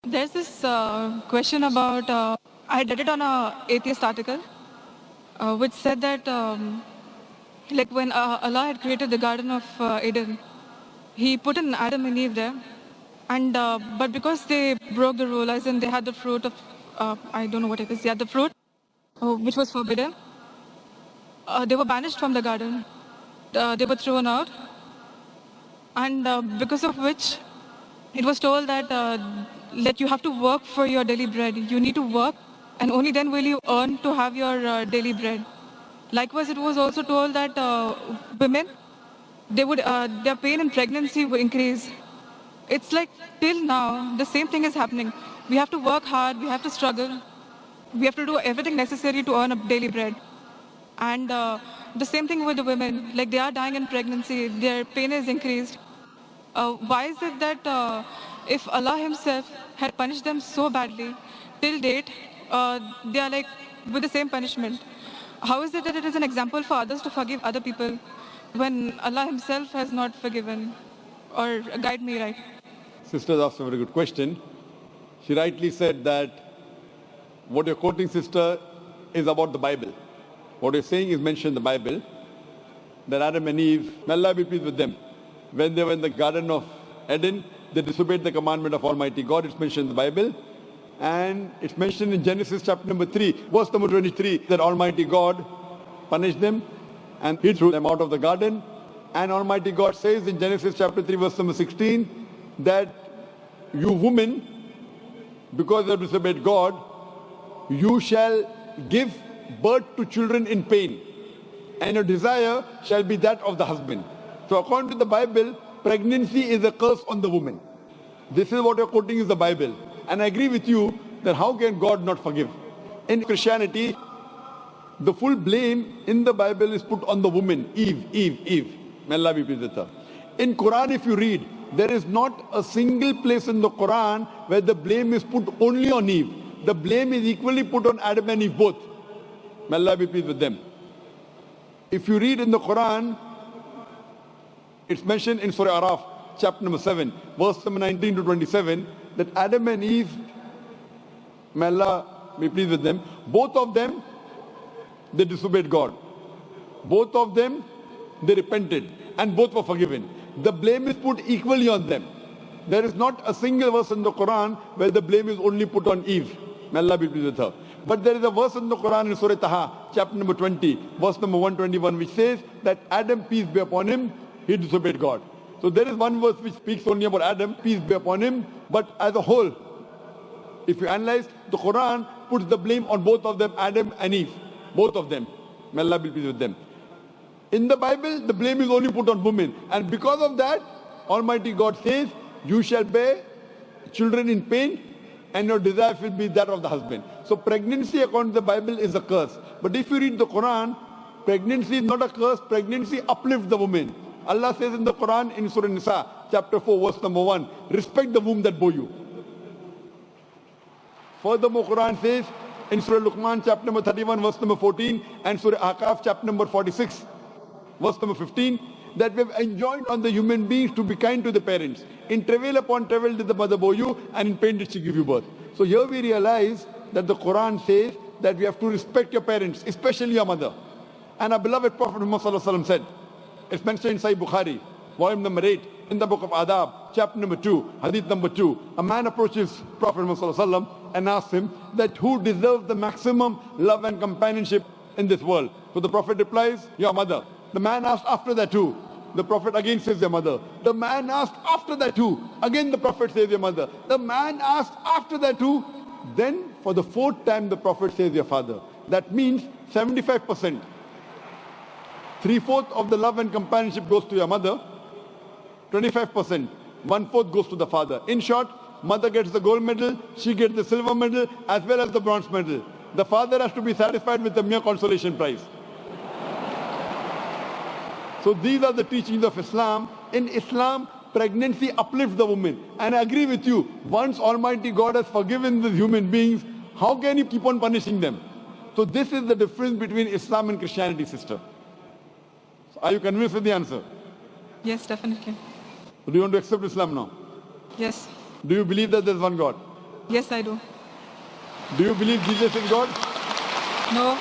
There's this question about, I read it on a atheist article, which said that, like when Allah had created the Garden of Eden, He put in Adam and Eve there, and but because they broke the rule, as in they had the fruit of, I don't know what it is, yeah, the fruit, which was forbidden, they were banished from the garden. They were thrown out, and because of which it was told that you have to work for your daily bread. You need to work, and only then will you earn to have your daily bread. Likewise, it was also told that women, their pain in pregnancy would increase. It's like till now the same thing is happening. We have to work hard. We have to struggle. We have to do everything necessary to earn a daily bread. And the same thing with the women. Like they are dying in pregnancy. Their pain is increased. Why is it that if Allah Himself had punished them so badly, till date, they are like with the same punishment? How is it that it is an example for others to forgive other people when Allah Himself has not forgiven? Or guide me right. Sister asked a very good question. She rightly said that what you're quoting, sister, is about the Bible. What you're saying is mentioned in the Bible, that Adam and Eve, may Allah be pleased with them, when they were in the Garden of Eden, they disobeyed the commandment of Almighty God. It's mentioned in the Bible. And it's mentioned in Genesis chapter number 3, verse number 23, that Almighty God punished them and He threw them out of the garden. And Almighty God says in Genesis chapter 3, verse number 16, that you women, because you have disobeyed God, you shall give birth to children in pain, and your desire shall be that of the husband. So according to the Bible, pregnancy is a curse on the woman. This is what you're quoting is the Bible. And I agree with you that how can God not forgive? In Christianity, the full blame in the Bible is put on the woman, Eve. May Allah be pleased with her. In Quran, if you read, there is not a single place in the Quran where the blame is put only on Eve. The blame is equally put on Adam and Eve both. May Allah be pleased with them. If you read in the Quran, it's mentioned in Surah Araf, chapter number 7, verse number 19 to 27, that Adam and Eve, may Allah be pleased with them, both of them, they disobeyed God. Both of them, they repented, and both were forgiven. The blame is put equally on them. There is not a single verse in the Quran where the blame is only put on Eve. May Allah be pleased with her. But there is a verse in the Quran in Surah Taha, chapter number 20, verse number 121, which says that Adam, peace be upon him, he disobeyed God. So there is one verse which speaks only about Adam, peace be upon him, but as a whole, if you analyze, the Quran puts the blame on both of them, Adam and Eve, both of them. May Allah be pleased with them. In the Bible, the blame is only put on women, and because of that, Almighty God says, you shall bear children in pain, and your desire will be that of the husband. So pregnancy, according to the Bible, is a curse. But if you read the Quran, pregnancy is not a curse, pregnancy uplifts the woman. Allah says in the Quran, in Surah Nisa, chapter 4, verse number 1, respect the womb that bore you. Furthermore, Quran says in Surah Luqman, chapter number 31, verse number 14, and Surah Aqaf, chapter number 46, verse number 15, that we have enjoined on the human beings to be kind to the parents. In travail upon travail did the mother bore you, and in pain did she give you birth. So here we realize that the Quran says that we have to respect your parents, especially your mother. And our beloved Prophet Muhammad said, it's mentioned in Sahih Bukhari, volume number 8, in the book of Adab, chapter number 2, hadith number 2. A man approaches Prophet Muhammad and asks him that who deserves the maximum love and companionship in this world. So the Prophet replies, your mother. The man asked after that too. The Prophet again says your mother. The man asked after that too. Again the Prophet says your mother. The man asked after that too. Then for the fourth time the Prophet says your father. That means 75%. 3/4 of the love and companionship goes to your mother. 25%. 1/4 goes to the father. In short, mother gets the gold medal, she gets the silver medal as well as the bronze medal. The father has to be satisfied with the mere consolation prize. So these are the teachings of Islam. In Islam, pregnancy uplifts the woman. And I agree with you, once Almighty God has forgiven the human beings, how can He keep on punishing them? So this is the difference between Islam and Christianity, sister. So are you convinced with the answer? Yes, definitely. So do you want to accept Islam now? Yes. Do you believe that there is one God? Yes, I do. Do you believe Jesus is God? No.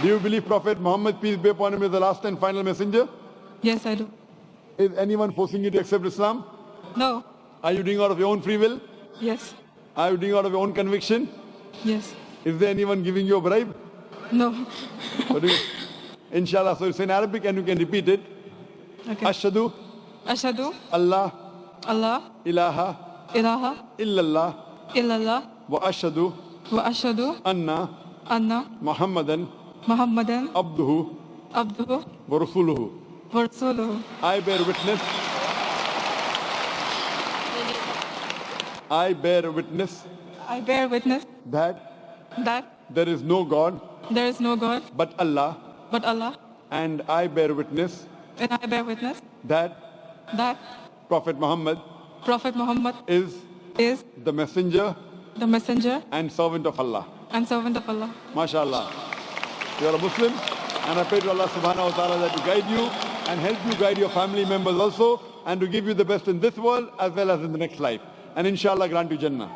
Do you believe Prophet Muhammad, peace be upon him, is the last and final messenger? Yes, I do. Is anyone forcing you to accept Islam? No. Are you doing out of your own free will? Yes. Are you doing out of your own conviction? Yes. Is there anyone giving you a bribe? No. What do you- Inshallah, so it's in Arabic and you can repeat it. Okay. Ashhadu Ashhadu Allah Allah ilaha ilaha illallah illallah wa ashhadu wa ashhadu anna anna Muhammadan Muhammadan abduhu abduhu wa rasuluhu. wa rasuluhu. I bear witness. I bear witness I bear witness that that there is no God there is no God but Allah, but Allah, and I bear witness and I bear witness that that Prophet Muhammad Prophet Muhammad is is the messenger the messenger and servant of Allah. and servant of Allah. MashaAllah. You are a Muslim, and I pray to Allah subhanahu wa ta'ala that to guide you and help you guide your family members also, and to give you the best in this world as well as in the next life. And inshallah grant you Jannah.